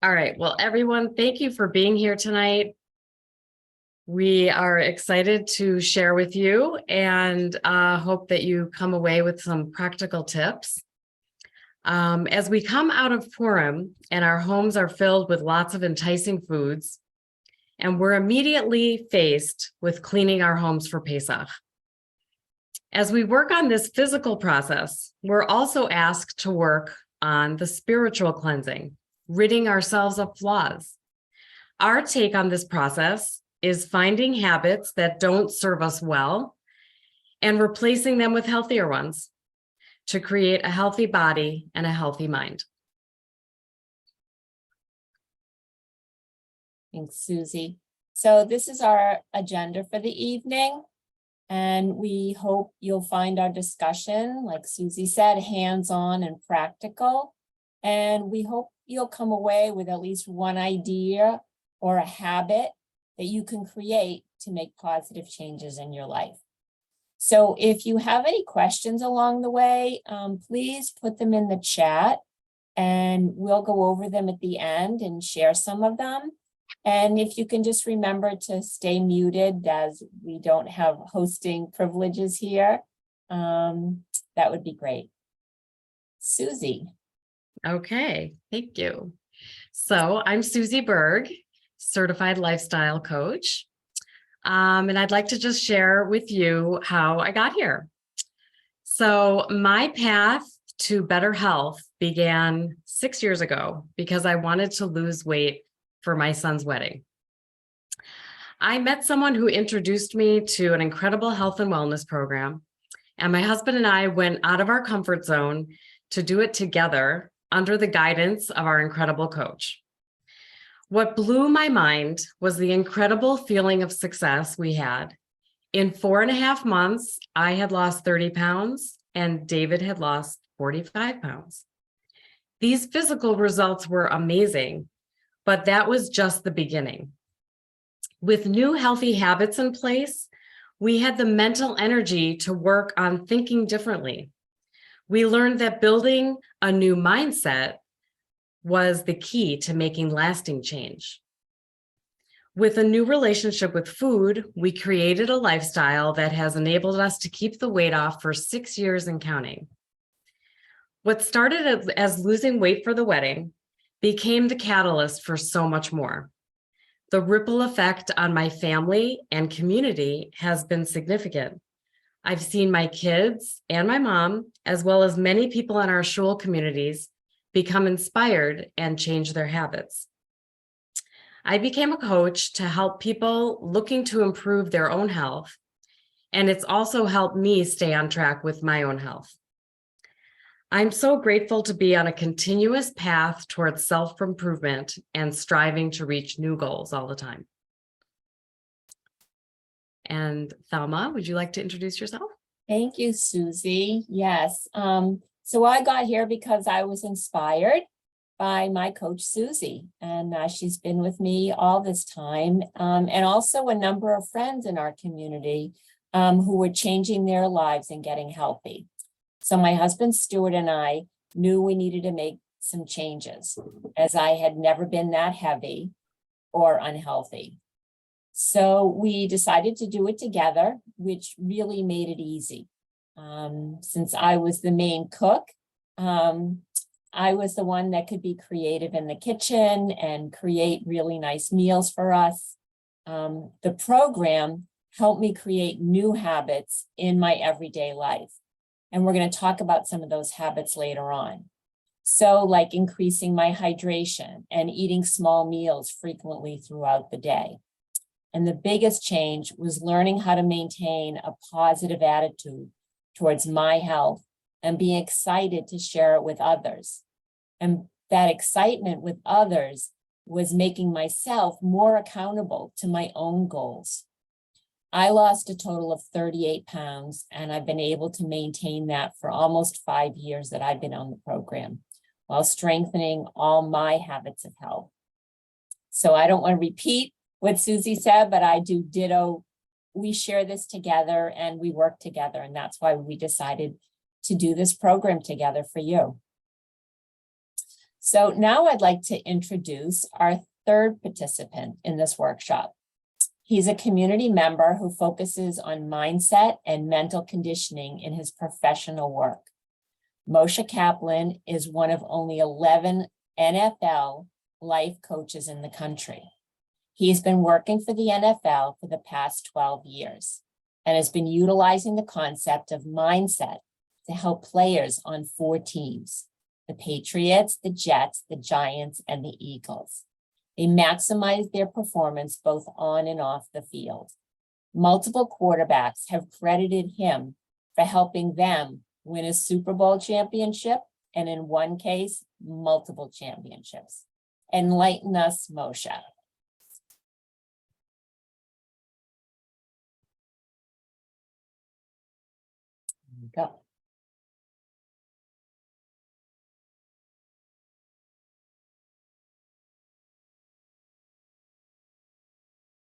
All right. Well, everyone, thank you for being here tonight. We are excited to share with you and hope that you come away with some practical tips. As we come out of Purim and our homes are filled with lots of enticing foods, and we're immediately faced with cleaning our homes for Pesach. As we work on this physical process, we're also asked to work on the spiritual cleansing, ridding ourselves of flaws. Our take on this process is finding habits that don't serve us well and replacing them with healthier ones to create a healthy body and a healthy mind. Thanks, Susie. So this is our agenda for the evening, and we hope you'll find our discussion, like Susie said, hands-on and practical. And we hope you'll come away with at least one idea or a habit that you can create to make positive changes in your life. So if you have any questions along the way, please put them in the chat and we'll go over them at the end and share some of them. And if you can just remember to stay muted, as we don't have hosting privileges here, that would be great. Susie. Okay, thank you. So I'm Susie Berg, certified lifestyle coach. And I'd like to just share with you how I got here. So my path to better health began 6 years ago because I wanted to lose weight for my son's wedding. I met someone who introduced me to an incredible health and wellness program, and my husband and I went out of our comfort zone to do it together under the guidance of our incredible coach. What blew my mind was the incredible feeling of success we had. In 4.5 months, I had lost 30 pounds and David had lost 45 pounds. These physical results were amazing, but that was just the beginning. With new healthy habits in place, we had the mental energy to work on thinking differently. We learned that building a new mindset was the key to making lasting change. With a new relationship with food, we created a lifestyle that has enabled us to keep the weight off for 6 years and counting. What started as losing weight for the wedding became the catalyst for so much more. The ripple effect on my family and community has been significant. I've seen my kids and my mom, as well as many people in our shul communities, become inspired and change their habits. I became a coach to help people looking to improve their own health, and it's also helped me stay on track with my own health. I'm so grateful to be on a continuous path towards self-improvement and striving to reach new goals all the time. And Thelma, would you like to introduce yourself? Thank you, Susie. Yes. So I got here because I was inspired by my coach, Susie, and she's been with me all this time, and also a number of friends in our community who were changing their lives and getting healthy. So my husband, Stuart, and I knew we needed to make some changes, as I had never been that heavy or unhealthy. So we decided to do it together, which really made it easy. Since I was the main cook, I was the one that could be creative in the kitchen and create really nice meals for us. The program helped me create new habits in my everyday life. And we're going to talk about some of those habits later on. So like increasing my hydration and eating small meals frequently throughout the day. And the biggest change was learning how to maintain a positive attitude towards my health and being excited to share it with others. And that excitement with others was making myself more accountable to my own goals. I lost a total of 38 pounds, and I've been able to maintain that for almost 5 years that I've been on the program, while strengthening all my habits of health. So I don't want to repeat what Susie said, but I do ditto. We share this together and we work together, and that's why we decided to do this program together for you. So now I'd like to introduce our third participant in this workshop. He's a community member who focuses on mindset and mental conditioning in his professional work. Moshe Kaplan is one of only 11 NFL life coaches in the country. He's been working for the NFL for the past 12 years and has been utilizing the concept of mindset to help players on 4 teams: the Patriots, the Jets, the Giants, and the Eagles. They maximize their performance both on and off the field. Multiple quarterbacks have credited him for helping them win a Super Bowl championship, and in one case, multiple championships. Enlighten us, Moshe. Go.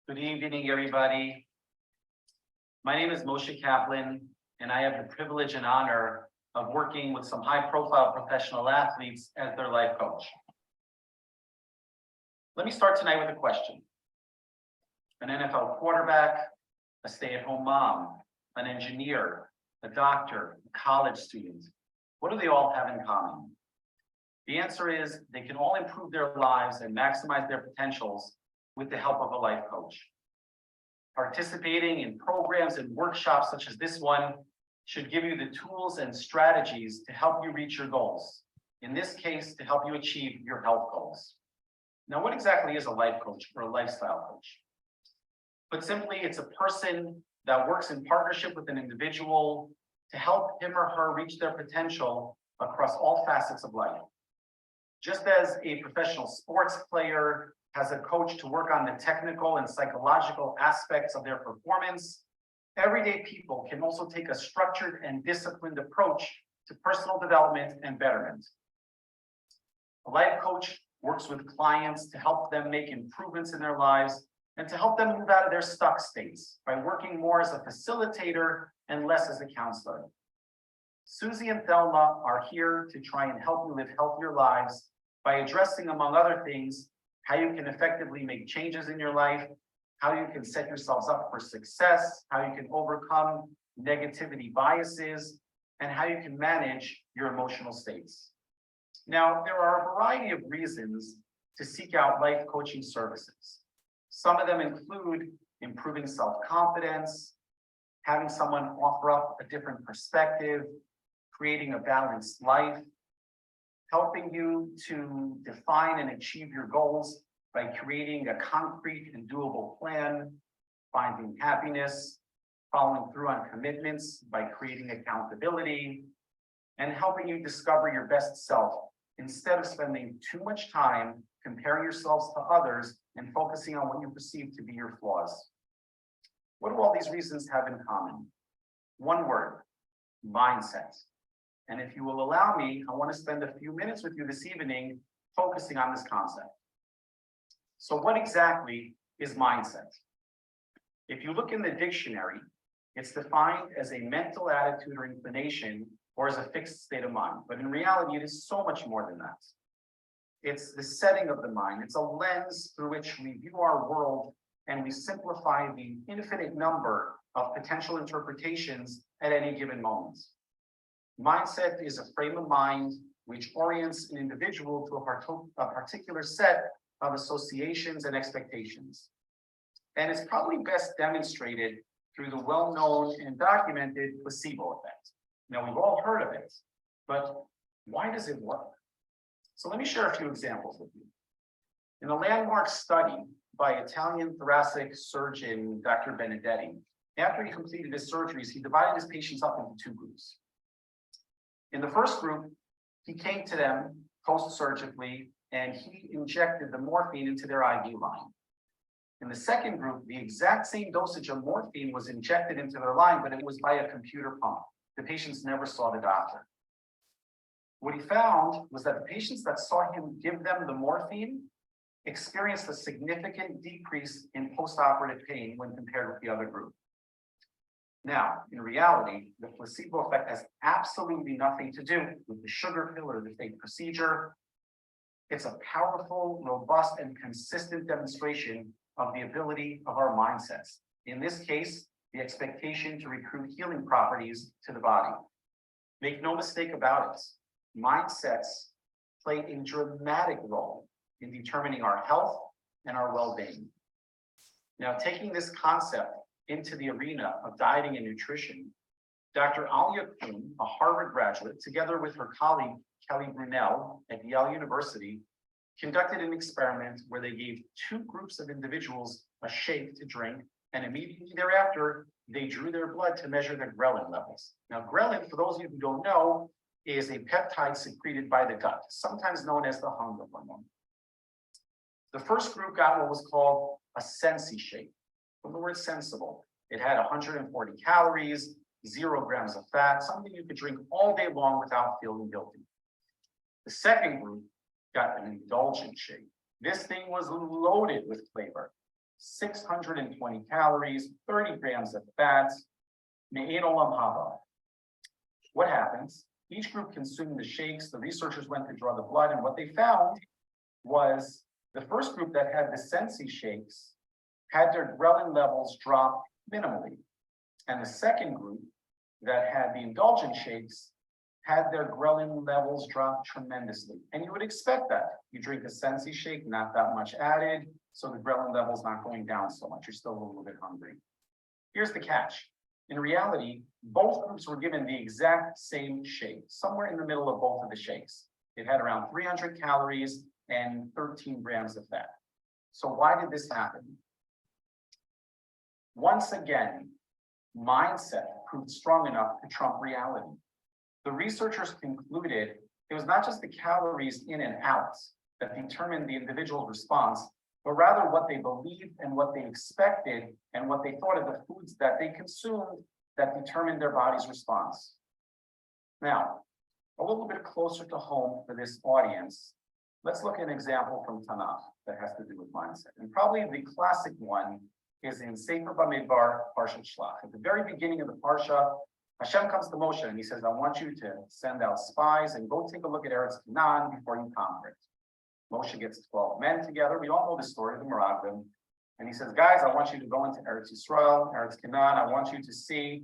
Good evening, everybody. My name is Moshe Kaplan, and I have the privilege and honor of working with some high-profile professional athletes as their life coach. Let me start tonight with a question. An NFL quarterback, a stay-at-home mom, an engineer, a doctor, a college student, what do they all have in common? The answer is they can all improve their lives and maximize their potentials with the help of a life coach. Participating in programs and workshops such as this one should give you the tools and strategies to help you reach your goals. In this case, to help you achieve your health goals. Now, what exactly is a life coach or a lifestyle coach? Put simply, it's a person that works in partnership with an individual to help him or her reach their potential across all facets of life. Just as a professional sports player has a coach to work on the technical and psychological aspects of their performance, everyday people can also take a structured and disciplined approach to personal development and betterment. A life coach works with clients to help them make improvements in their lives and to help them move out of their stuck states by working more as a facilitator and less as a counselor. Susie and Thelma are here to try and help you live healthier lives by addressing, among other things, how you can effectively make changes in your life, how you can set yourselves up for success, how you can overcome negativity biases, and how you can manage your emotional states. Now, there are a variety of reasons to seek out life coaching services. Some of them include improving self-confidence, having someone offer up a different perspective, creating a balanced life, helping you to define and achieve your goals by creating a concrete and doable plan, finding happiness, following through on commitments by creating accountability, and helping you discover your best self instead of spending too much time comparing yourselves to others and focusing on what you perceive to be your flaws. What do all these reasons have in common? One word: mindset. And if you will allow me, I want to spend a few minutes with you this evening focusing on this concept. So what exactly is mindset? If you look in the dictionary, it's defined as a mental attitude or inclination or as a fixed state of mind. But in reality, it is so much more than that. It's the setting of the mind. It's a lens through which we view our world and we simplify the infinite number of potential interpretations at any given moment. Mindset is a frame of mind which orients an individual to a particular set of associations and expectations. And it's probably best demonstrated through the well-known and documented placebo effect. Now, we've all heard of it, but why does it work? So let me share a few examples with you. In a landmark study by Italian thoracic surgeon, Dr. Benedetti, after he completed his surgeries, he divided his patients up into 2 groups. In the first group, he came to them post-surgically and he injected the morphine into their IV line. In the second group, the exact same dosage of morphine was injected into their line, but it was by a computer pump. The patients never saw the doctor. What he found was that the patients that saw him give them the morphine experienced a significant decrease in post-operative pain when compared with the other group. Now, in reality, the placebo effect has absolutely nothing to do with the sugar pill or the fake procedure. It's a powerful, robust, and consistent demonstration of the ability of our mindsets. In this case, the expectation to recruit healing properties to the body. Make no mistake about it, mindsets play a dramatic role in determining our health and our well-being. Now, taking this concept into the arena of dieting and nutrition, Dr. Alia Kuhn, a Harvard graduate, together with her colleague Kelly Brunel at Yale University, conducted an experiment where they gave two groups of individuals a shake to drink, and immediately thereafter, they drew their blood to measure their ghrelin levels. Now, ghrelin, for those of you who don't know, is a peptide secreted by the gut, sometimes known as the hunger hormone. The first group got what was called a Sensi shake, from the word sensible. It had 140 calories, 0 grams of fat, something you could drink all day long without feeling guilty. The second group got an indulgent shake. This thing was loaded with flavor, 620 calories, 30 grams of fat, me'ein olam haba. What happens? Each group consumed the shakes. The researchers went to draw the blood, and what they found was the first group that had the Sensi shakes had their ghrelin levels drop minimally. And the second group that had the indulgent shakes had their ghrelin levels drop tremendously. And you would expect that. You drink a Sensi shake, not that much added, so the ghrelin level's not going down so much. You're still a little bit hungry. Here's the catch. In reality, both groups were given the exact same shake, somewhere in the middle of both of the shakes. It had around 300 calories and 13 grams of fat. So why did this happen? Once again, mindset proved strong enough to trump reality. The researchers concluded it was not just the calories in and out that determined the individual's response, but rather what they believed and what they expected and what they thought of the foods that they consumed that determined their body's response. Now, a little bit closer to home for this audience, let's look at an example from Tanakh that has to do with mindset. And probably the classic one is in Sefer Bamidbar, Parshat Shlach. At the very beginning of the Parsha, Hashem comes to Moshe and he says, I want you to send out spies and go take a look at Eretz Canaan before you conquer it. Moshe gets 12 men together. We all know the story of the Meraglim. And he says, guys, I want you to go into Eretz Yisrael, Eretz Canaan. I want you to see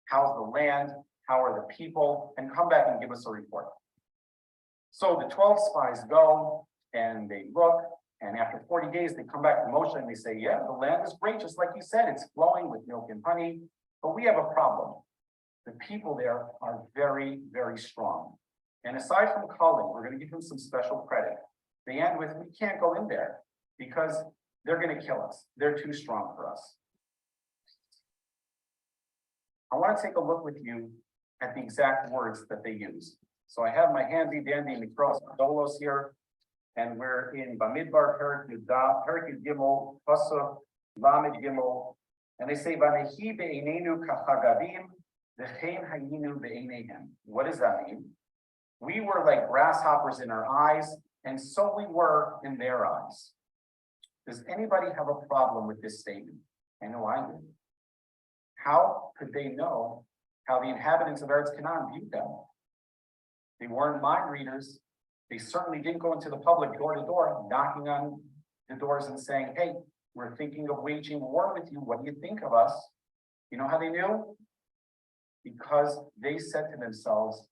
how's the land, how are the people, and come back and give us a report. So the 12 spies go and they look. And after 40 days, they come back to Moshe and they say, yeah, the land is great, just like you said, it's flowing with milk and honey, but we have a problem. The people there are very, very strong. And aside from culling, we're going to give them some special credit. They end with, we can't go in there because they're going to kill us. They're too strong for us. I want to take a look with you at the exact words that they use. So I have my handy dandy Mikros Dolos here. And we're in Bamidbar, Perik Yud Gimel, Pasuk, Lamed Gimel, and they say, "Vanehi be'einenu kachagavim, v'chein hayinu be'eineihem." What does that mean? We were like grasshoppers in our eyes, and so we were in their eyes. Does anybody have a problem with this statement? I know I do. How could they know how the inhabitants of Eretz Canaan viewed them? They weren't mind readers. They certainly didn't go into the public door to door, knocking on the doors and saying, hey, we're thinking of waging war with you. What do you think of us? You know how they knew? Because they said to themselves,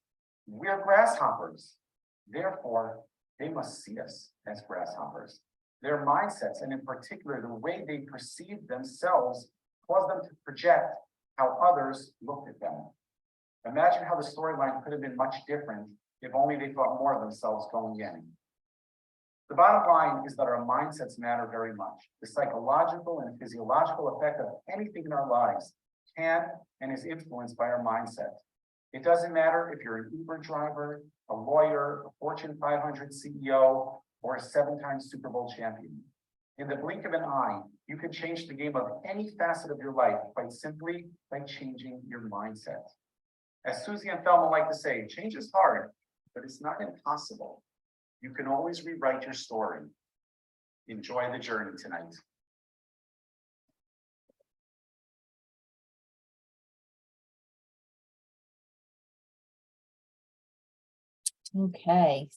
we're grasshoppers. Therefore, they must see us as grasshoppers. Their mindsets, and in particular, the way they perceived themselves, caused them to project how others looked at them. Imagine how the storyline could have been much different if only they thought more of themselves going in. The bottom line is that our mindsets matter very much. The psychological and physiological effect of anything in our lives can and is influenced by our mindset. It doesn't matter if you're an Uber driver, a lawyer, a Fortune 500 CEO, or a 7-time Super Bowl champion. In the blink of an eye, you can change the game of any facet of your life quite simply by changing your mindset. As Susie and Thelma like to say, change is hard, but it's not impossible. You can always rewrite your story. Enjoy the journey tonight. Okay.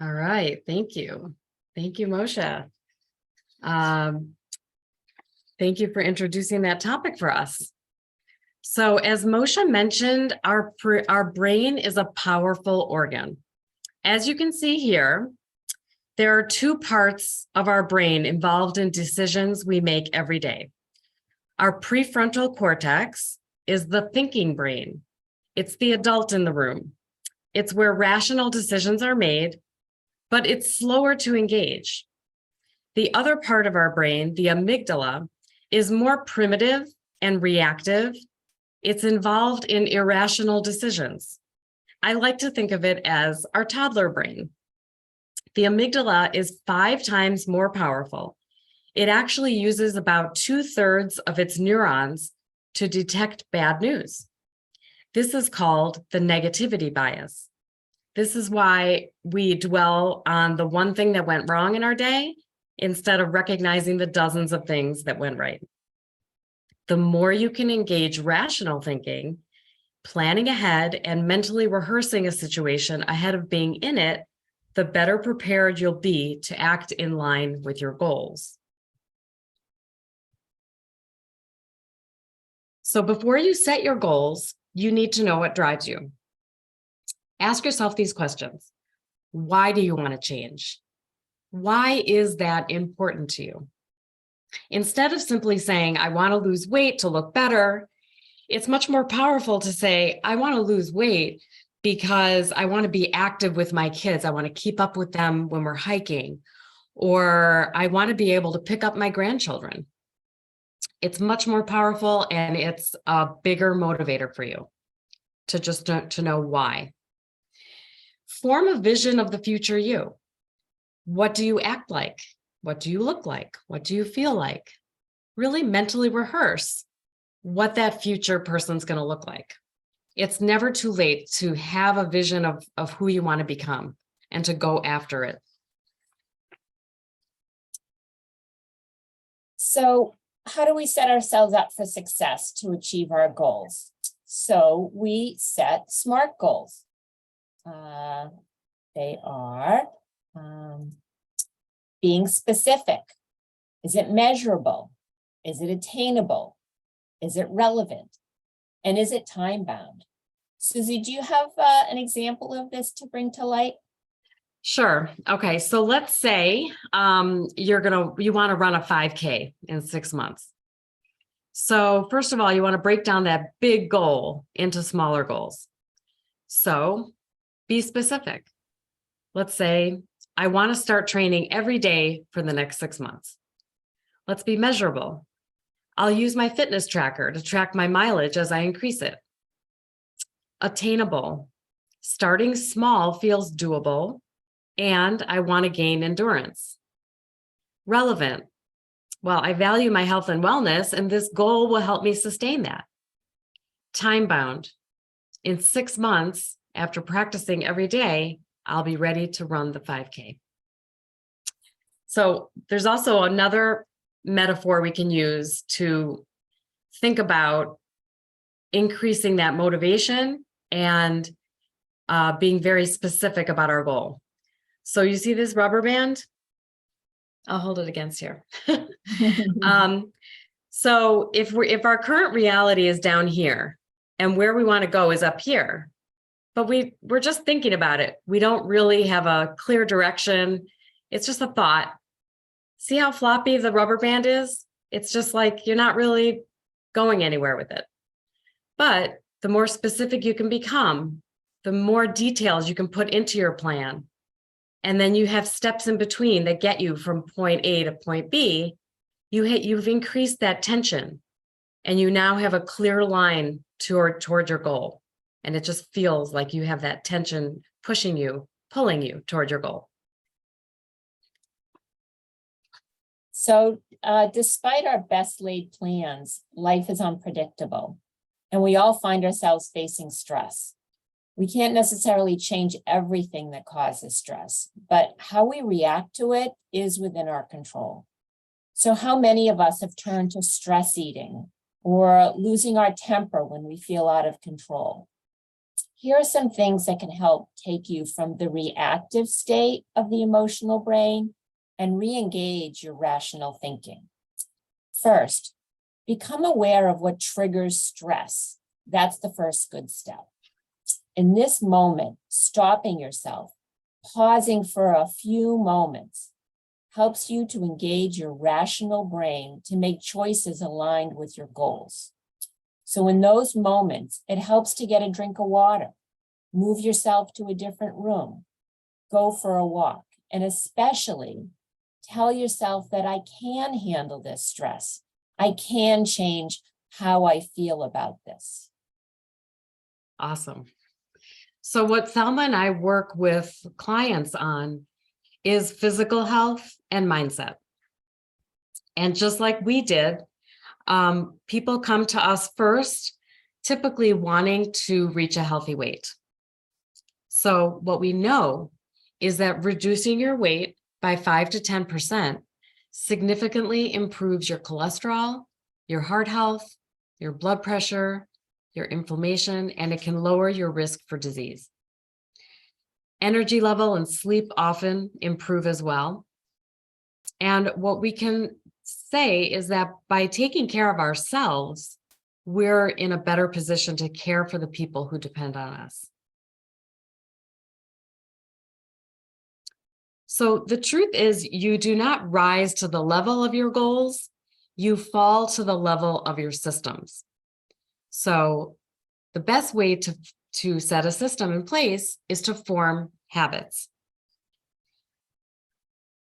All right, thank you. Thank you, Moshe. Um, Thank you for introducing that topic for us. So as Moshe mentioned, our brain is a powerful organ. As you can see here, there are two parts of our brain involved in decisions we make every day. Our prefrontal cortex is the thinking brain. It's the adult in the room. It's where rational decisions are made, but it's slower to engage. The other part of our brain, the amygdala, is more primitive and reactive. It's involved in irrational decisions. I like to think of it as our toddler brain. The amygdala is 5 times more powerful. It actually uses about 2/3 of its neurons to detect bad news. This is called the negativity bias. This is why we dwell on the one thing that went wrong in our day instead of recognizing the dozens of things that went right. The more you can engage rational thinking, planning ahead, and mentally rehearsing a situation ahead of being in it, the better prepared you'll be to act in line with your goals. So before you set your goals, you need to know what drives you. Ask yourself these questions. Why do you want to change? Why is that important to you? Instead of simply saying, I want to lose weight to look better, it's much more powerful to say, I want to lose weight because I want to be active with my kids. I want to keep up with them when we're hiking, or I want to be able to pick up my grandchildren. It's much more powerful, and it's a bigger motivator for you to know why. Form a vision of the future you. What do you act like? What do you look like? What do you feel like? Really mentally rehearse what that future person's going to look like. It's never too late to have a vision of who you want to become and to go after it. So how do we set ourselves up for success to achieve our goals? So we set SMART goals. They are being specific. Is it measurable? Is it attainable? Is it relevant? And is it time bound? Susie, do you have an example of this to bring to light? Sure. Okay. So let's say you want to run a 5K in 6 months. So first of all, you want to break down that big goal into smaller goals. So be specific. Let's say I want to start training every day for the next 6 months. Let's be measurable. I'll use my fitness tracker to track my mileage as I increase it. Attainable. Starting small feels doable, and I want to gain endurance. Relevant. Well, I value my health and wellness, and this goal will help me sustain that. Time bound. In 6 months, after practicing every day, I'll be ready to run the 5K. So there's also another metaphor we can use to think about increasing that motivation and being very specific about our goal. So you see this rubber band? I'll hold it against here. So if our current reality is down here and where we want to go is up here, but we're just thinking about it. We don't really have a clear direction. It's just a thought. See how floppy the rubber band is? It's just like you're not really going anywhere with it. But the more specific you can become, the more details you can put into your plan. And then you have steps in between that get you from point A to point B. You've increased that tension, and you now have a clear line toward your goal. And it just feels like you have that tension pushing you, pulling you toward your goal. So despite our best laid plans, life is unpredictable, and we all find ourselves facing stress. We can't necessarily change everything that causes stress, but how we react to it is within our control. So how many of us have turned to stress eating or losing our temper when we feel out of control? here are some things that can help take you from the reactive state of the emotional brain and re-engage your rational thinking. First, become aware of what triggers stress. That's the first good step. In this moment, stopping yourself, pausing for a few moments, helps you to engage your rational brain to make choices aligned with your goals. So in those moments, it helps to get a drink of water, move yourself to a different room, go for a walk, and especially tell yourself that I can handle this stress. I can change how I feel about this. Awesome. So what Thelma and I work with clients on is physical health and mindset. And just like we did, people come to us first, typically wanting to reach a healthy weight. So what we know is that reducing your weight by 5 to 10% significantly improves your cholesterol, your heart health, your blood pressure, your inflammation, and it can lower your risk for disease. Energy level and sleep often improve as well. And what we can say is that by taking care of ourselves, we're in a better position to care for the people who depend on us. So the truth is, you do not rise to the level of your goals, you fall to the level of your systems. So the best way to set a system in place is to form habits.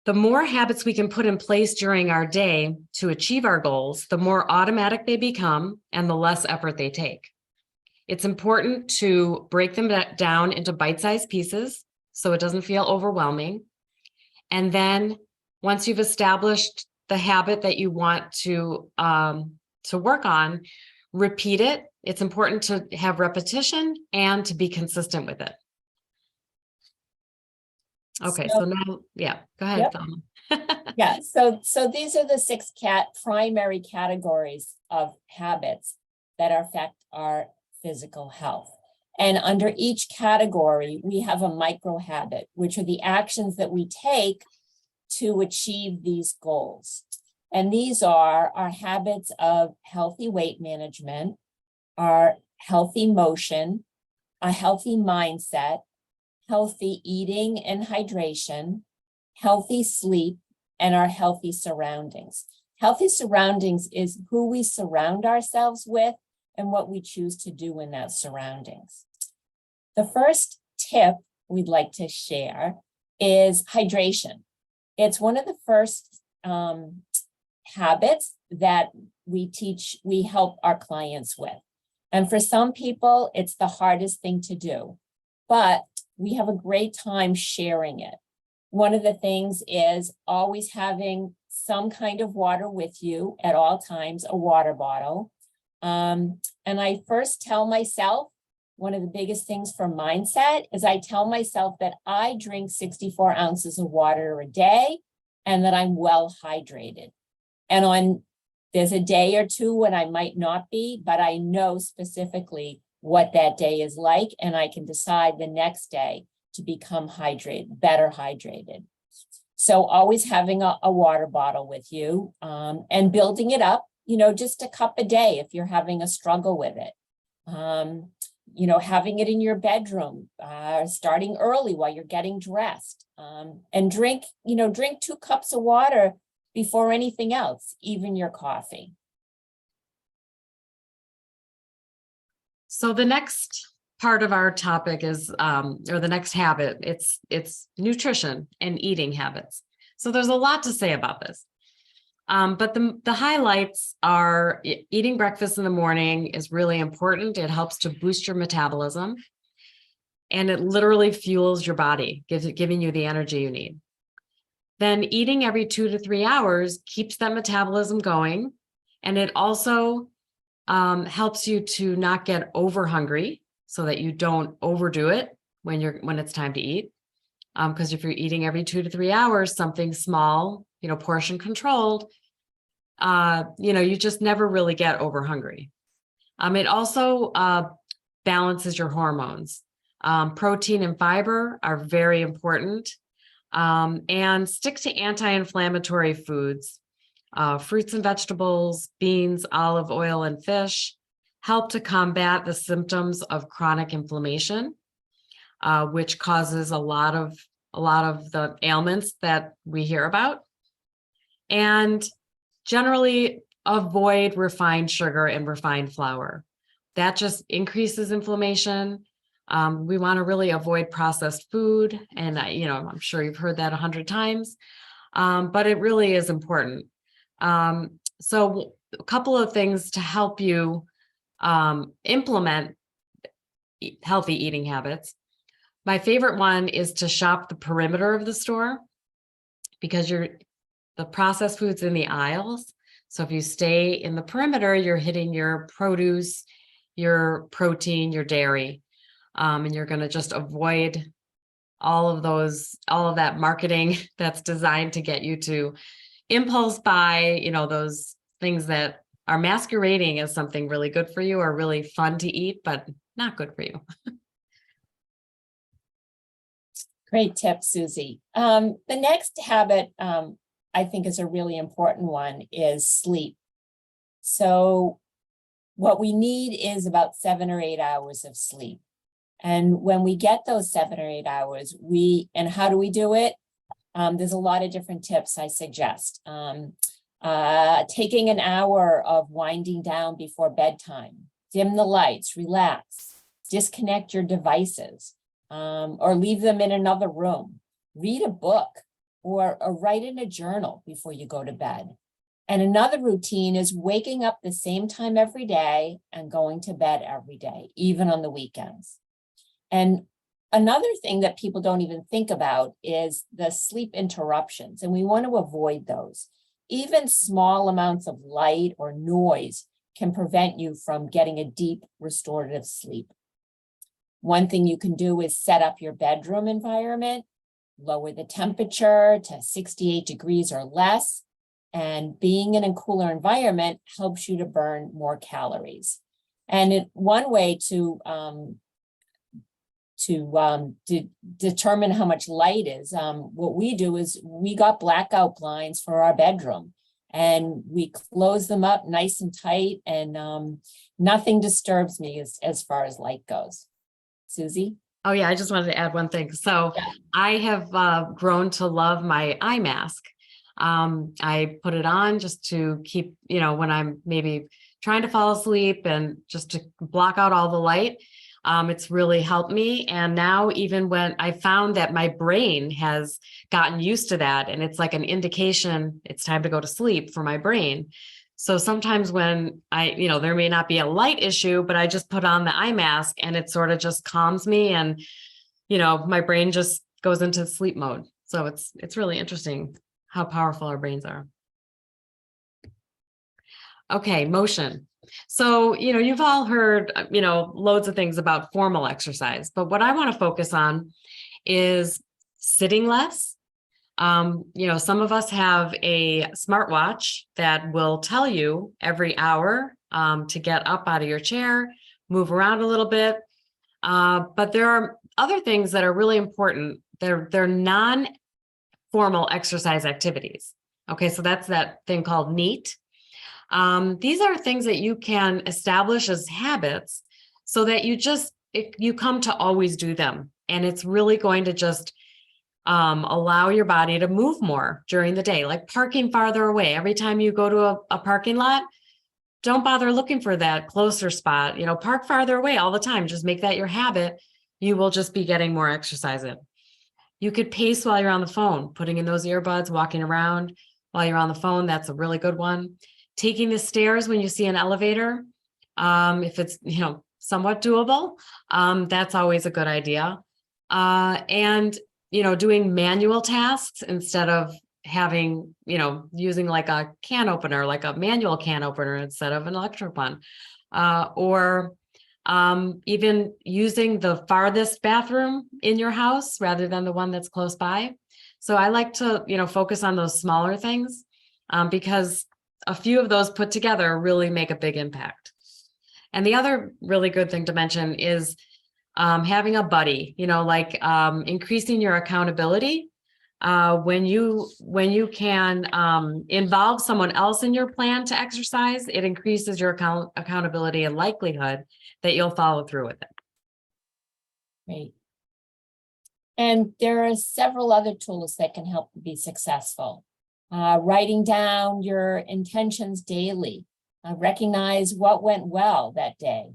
The more habits we can put in place during our day to achieve our goals, the more automatic they become and the less effort they take. It's important to break them down into bite-sized pieces so it doesn't feel overwhelming. And then once you've established the habit that you want to work on, repeat it. It's important to have repetition and to be consistent with it. Okay, so now, yeah, go ahead, Yep. Thelma. Yeah, so these are the six primary categories of habits that affect our physical health. And under each category, we have a micro habit, which are the actions that we take to achieve these goals. And these are our habits of healthy weight management, our healthy motion, a healthy mindset, healthy eating and hydration, healthy sleep, and our healthy surroundings. Healthy surroundings is who we surround ourselves with and what we choose to do in that surroundings. The first tip we'd like to share is hydration. It's one of the first habits that we help our clients with. And for some people, it's the hardest thing to do, but we have a great time sharing it. One of the things is always having some kind of water with you at all times, a water bottle. And I first tell myself, one of the biggest things for mindset is I tell myself that I drink 64 ounces of water a day and that I'm well hydrated. And there's a day or two when I might not be, but I know specifically what that day is like, and I can decide the next day to become better hydrated. So always having a water bottle with you and building it up, just a cup a day if you're having a struggle with it. Having it in your bedroom, starting early while you're getting dressed, and drink 2 cups of water before anything else, even your coffee. So the next part of our topic is, or the next habit, it's nutrition and eating habits. So there's a lot to say about this. But the highlights are eating breakfast in the morning is really important. It helps to boost your metabolism and it literally fuels your body, giving you the energy you need. Then eating every 2 to 3 hours keeps that metabolism going. And it also helps you to not get over hungry so that you don't overdo it when it's time to eat. Because if you're eating every 2 to 3 hours, something small, portion controlled, you just never really get over hungry. It also balances your hormones. Protein and fiber are very important. And stick to anti-inflammatory foods. Fruits and vegetables, beans, olive oil, and fish help to combat the symptoms of chronic inflammation, which causes a lot of the ailments that we hear about. And generally avoid refined sugar and refined flour. That just increases inflammation. We want to really avoid processed food. And, I'm sure you've heard that 100 times, but it really is important. So a couple of things to help you implement healthy eating habits. My favorite one is to shop the perimeter of the store, because the processed foods in the aisles. So if you stay in the perimeter, you're hitting your produce, your protein, your dairy, and you're going to just avoid all of that marketing that's designed to get you to impulse buy, those things that are masquerading as something really good for you or really fun to eat, but not good for you. Great tip, Susie. The next habit I think is a really important one is sleep. So what we need is about 7 or 8 hours of sleep. And when we get those 7 or 8 hours, and how do we do it? There's a lot of different tips I suggest. Taking an hour of winding down before bedtime, dim the lights, relax, disconnect your devices, or leave them in another room, read a book, or write in a journal before you go to bed. And another routine is waking up the same time every day and going to bed every day, even on the weekends. And another thing that people don't even think about is the sleep interruptions, and we want to avoid those. Even small amounts of light or noise can prevent you from getting a deep restorative sleep. One thing you can do is set up your bedroom environment, lower the temperature to 68 degrees or less, and being in a cooler environment helps you to burn more calories. And one way to determine how much light is, what we do is we got blackout blinds for our bedroom, and we close them up nice and tight, and nothing disturbs me as far as light goes. Susie? Oh yeah, I just wanted to add one thing. So Yeah. I have grown to love my eye mask. I put it on just to keep, when I'm maybe trying to fall asleep and just to block out all the light. It's really helped me. And now even when I found that my brain has gotten used to that, and it's like an indication it's time to go to sleep for my brain. So sometimes when there may not be a light issue, but I just put on the eye mask and it sort of just calms me, and, my brain just goes into sleep mode. So it's really interesting how powerful our brains are. Okay, motion. So, you've all heard, loads of things about formal exercise, but what I want to focus on is sitting less. Some of us have a smartwatch that will tell you every hour to get up out of your chair, move around a little bit. But there are other things that are really important. They're non-formal exercise activities. Okay, so that's that thing called NEAT. These are things that you can establish as habits so that you come to always do them. And it's really going to just allow your body to move more during the day, like parking farther away. Every time you go to a parking lot, don't bother looking for that closer spot, park farther away all the time. Just make that your habit. You will just be getting more exercise in. You could pace while you're on the phone, putting in those earbuds, walking around while you're on the phone. That's a really good one. Taking the stairs when you see an elevator, if it's, somewhat doable, that's always a good idea. And doing manual tasks instead of having, using like a can opener, like a manual can opener instead of an electric one, or even using the farthest bathroom in your house rather than the one that's close by. So I like to, focus on those smaller things because a few of those put together really make a big impact. And the other really good thing to mention is having a buddy, like increasing your accountability. When you can involve someone else in your plan to exercise, it increases your accountability and likelihood that you'll follow through with it. Great. And there are several other tools that can help you be successful. Writing down your intentions daily, recognize what went well that day,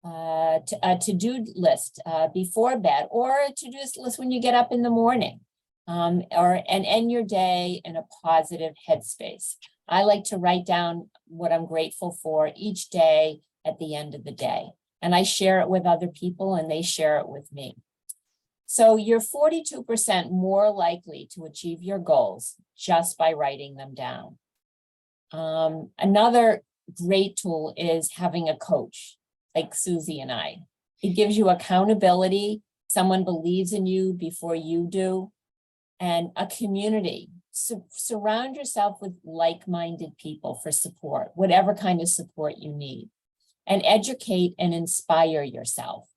a to-do list before bed, or a to-do list when you get up in the morning, and end your day in a positive headspace. I like to write down what I'm grateful for each day at the end of the day, and I share it with other people and they share it with me. So you're 42% more likely to achieve your goals just by writing them down. Another great tool is having a coach like Susie and I. It gives you accountability. Someone believes in you before you do, and a community. Surround yourself with like-minded people for support, whatever kind of support you need, and educate and inspire yourself.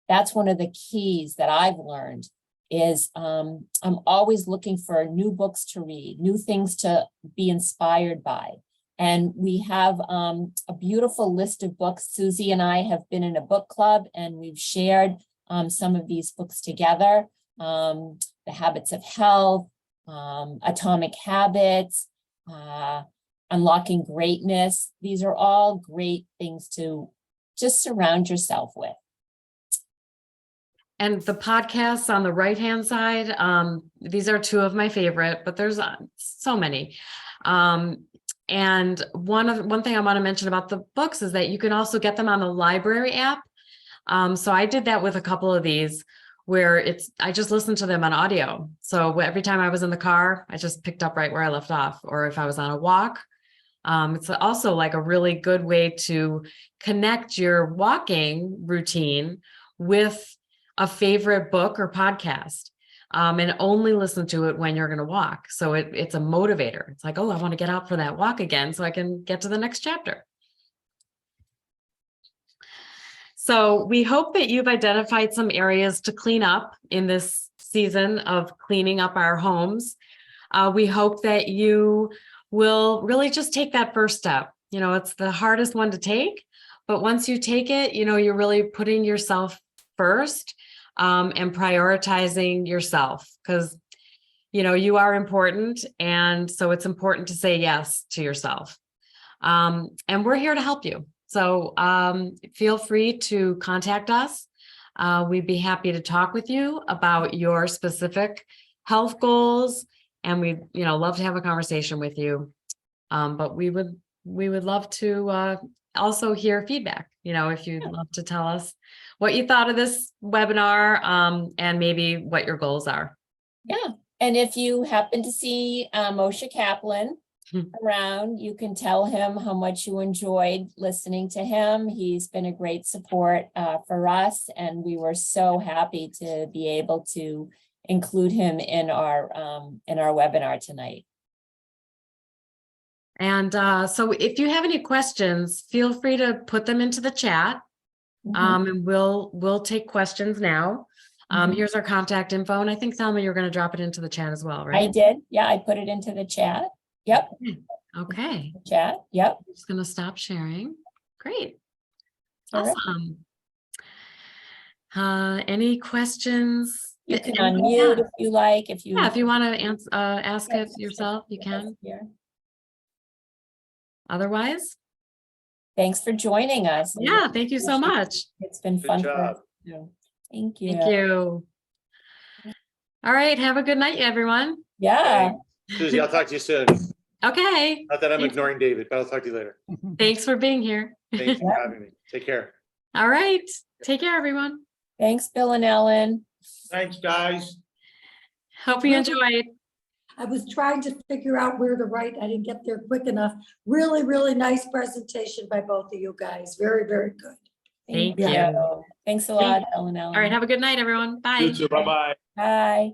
That's one of the keys that I've learned is I'm always looking for new books to read, new things to be inspired by. And we have a beautiful list of books. Susie and I have been in a book club and we've shared some of these books together. The Habits of Health, Atomic Habits, Unlocking Greatness. These are all great things to just surround yourself with. And the podcasts on the right-hand side, these are two of my favorite, but there's so many. And one thing I want to mention about the books is that you can also get them on the library app. So I did that with a couple of these where I just listened to them on audio. So every time I was in the car, I just picked up right where I left off. Or if I was on a walk, it's also like a really good way to connect your walking routine with a favorite book or podcast, and only listen to it when you're going to walk. So it's a motivator. It's like, oh, I want to get out for that walk again so I can get to the next chapter. So we hope that you've identified some areas to clean up in this season of cleaning up our homes. We hope that you will really just take that first step. It's the hardest one to take, but once you take it, you're really putting yourself first. And prioritizing yourself because, you are important. And so it's important to say yes to yourself. And we're here to help you. So feel free to contact us. We'd be happy to talk with you about your specific health goals. And we'd, love to have a conversation with you. But we would love to also hear feedback, if you'd love to tell us what you thought of this webinar, and maybe what your goals are. Yeah, and if you happen to see Moshe Kaplan around, you can tell him how much you enjoyed listening to him. He's been a great support for us, and we were so happy to be able to include him in our webinar tonight. And so if you have any questions, feel free to put them into the chat. And we'll take questions now. Here's our contact info. And I think, Thelma, you're going to drop it into the chat as well, right? I did. Yeah, I put it into the chat. Yep. Okay. Chat. Yep. I'm just going to stop sharing. Great. Awesome. Any questions? You can unmute if you like. If you want to ask it yourself, you can. Otherwise, thanks for joining us. Yeah, thank you so much. It's been fun for us too. Thank you. Thank you. All right, have a good night, everyone. Yeah. Susie, I'll talk to you soon. Okay. Not that I'm ignoring David, but I'll talk to you later. Thanks for being here. Thanks for having me. Take care. All right. Take care, everyone. Thanks, Bill and Ellen. Thanks, guys. Hope you enjoyed. I was trying to figure out where to write. I didn't get there quick enough. Really, really nice presentation by both of you guys. Very, very good. Thank you. Thanks a lot, Ellen. All right. Have a good night, everyone. Bye. You too. Bye-bye. Bye.